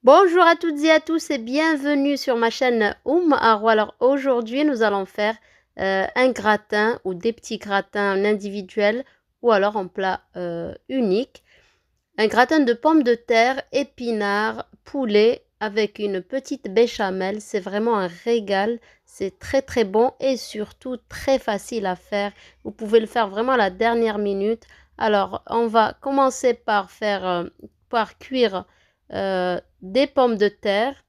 Bonjour à toutes et à tous et bienvenue sur ma chaîne Aro. Alors aujourd'hui nous allons faire un gratin ou des petits gratins en individuel ou alors en plat unique. Un gratin de pommes de terre, épinards, poulet avec une petite béchamel. C'est vraiment un régal. C'est très très bon et surtout très facile à faire. Vous pouvez le faire vraiment à la dernière minute. Alors on va commencer par par cuire des pommes de terre.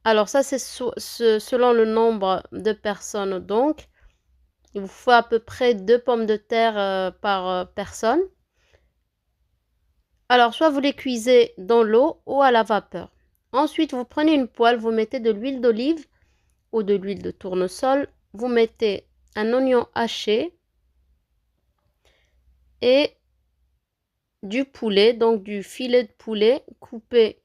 Alors ça c'est selon le nombre de personnes donc. Il vous faut à peu près 2 pommes de terre par personne. Alors, soit vous les cuisez dans l'eau ou à la vapeur. Ensuite, vous prenez une poêle, vous mettez de l'huile d'olive ou de l'huile de tournesol. Vous mettez un oignon haché et du poulet, donc du filet de poulet coupé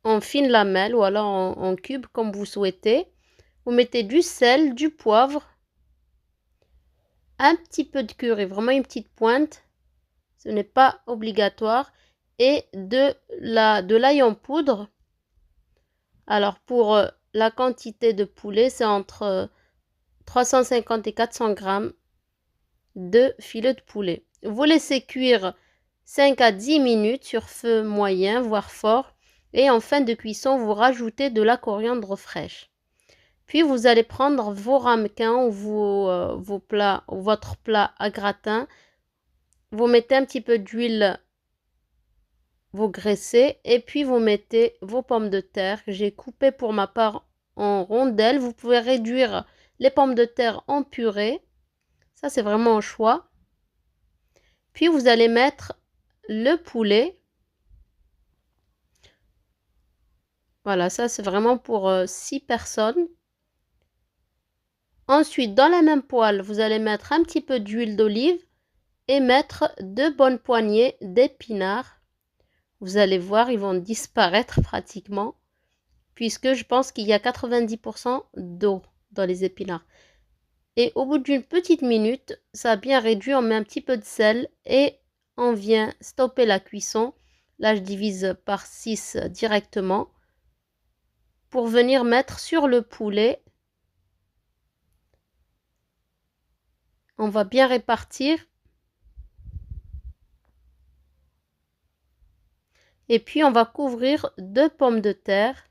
en fines lamelles ou alors en cubes comme vous souhaitez. Vous mettez du sel, du poivre, un petit peu de curry, vraiment une petite pointe. Ce n'est pas obligatoire. Et de l'ail en poudre. Alors pour la quantité de poulet, c'est entre 350 et 400 grammes de filet de poulet. Vous laissez cuire 5 à 10 minutes sur feu moyen, voire fort. Et en fin de cuisson, vous rajoutez de la coriandre fraîche. Puis vous allez prendre vos ramequins ou vos plats, ou votre plat à gratin. Vous mettez un petit peu d'huile, vous graissez et puis vous mettez vos pommes de terre que j'ai coupées pour ma part en rondelles. Vous pouvez réduire les pommes de terre en purée. Ça, c'est vraiment un choix. Puis vous allez mettre le poulet. Voilà, ça c'est vraiment pour 6 personnes. Ensuite, dans la même poêle, vous allez mettre un petit peu d'huile d'olive et mettre 2 bonnes poignées d'épinards. Vous allez voir, ils vont disparaître pratiquement puisque je pense qu'il y a 90% d'eau dans les épinards. Et au bout d'une petite minute, ça a bien réduit, on met un petit peu de sel et on vient stopper la cuisson. Là, je divise par 6 directement pour venir mettre sur le poulet. On va bien répartir. Et puis, on va couvrir 2 pommes de terre.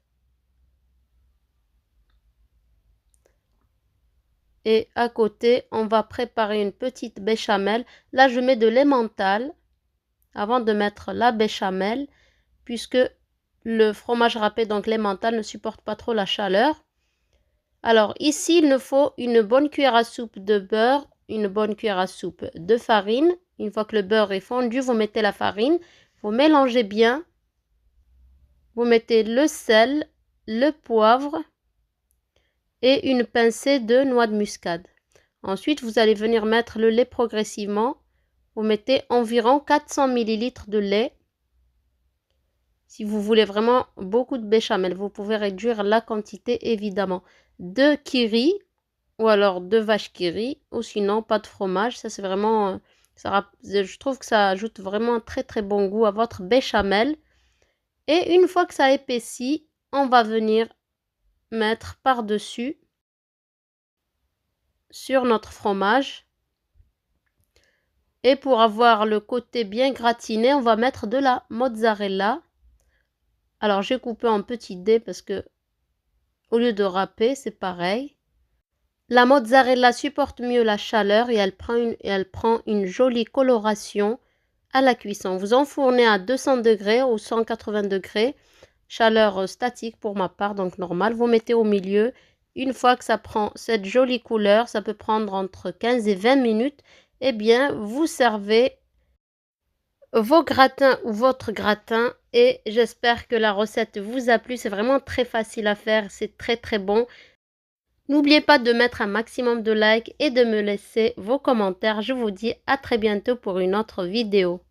Et à côté, on va préparer une petite béchamel. Là, je mets de l'emmental avant de mettre la béchamel, puisque le fromage râpé, donc l'emmental, ne supporte pas trop la chaleur. Alors ici, il nous faut une bonne cuillère à soupe de beurre, une bonne cuillère à soupe de farine. Une fois que le beurre est fondu, vous mettez la farine, vous mélangez bien. Vous mettez le sel, le poivre et une pincée de noix de muscade. Ensuite, vous allez venir mettre le lait progressivement. Vous mettez environ 400 ml de lait. Si vous voulez vraiment beaucoup de béchamel, vous pouvez réduire la quantité évidemment. De kiri ou alors de vache kiri ou sinon pas de fromage. Ça c'est vraiment, je trouve que ça ajoute vraiment un très très bon goût à votre béchamel. Et une fois que ça épaissit, on va venir mettre par-dessus sur notre fromage. Et pour avoir le côté bien gratiné, on va mettre de la mozzarella. Alors j'ai coupé en petits dés parce que au lieu de râper, c'est pareil. La mozzarella supporte mieux la chaleur et elle prend une jolie coloration à la cuisson. Vous enfournez à 200 degrés ou 180 degrés, chaleur statique pour ma part, donc normale. Vous mettez au milieu. Une fois que ça prend cette jolie couleur, ça peut prendre entre 15 et 20 minutes. Eh bien, vous servez vos gratins ou votre gratin et j'espère que la recette vous a plu. C'est vraiment très facile à faire, c'est très très bon. N'oubliez pas de mettre un maximum de likes et de me laisser vos commentaires. Je vous dis à très bientôt pour une autre vidéo.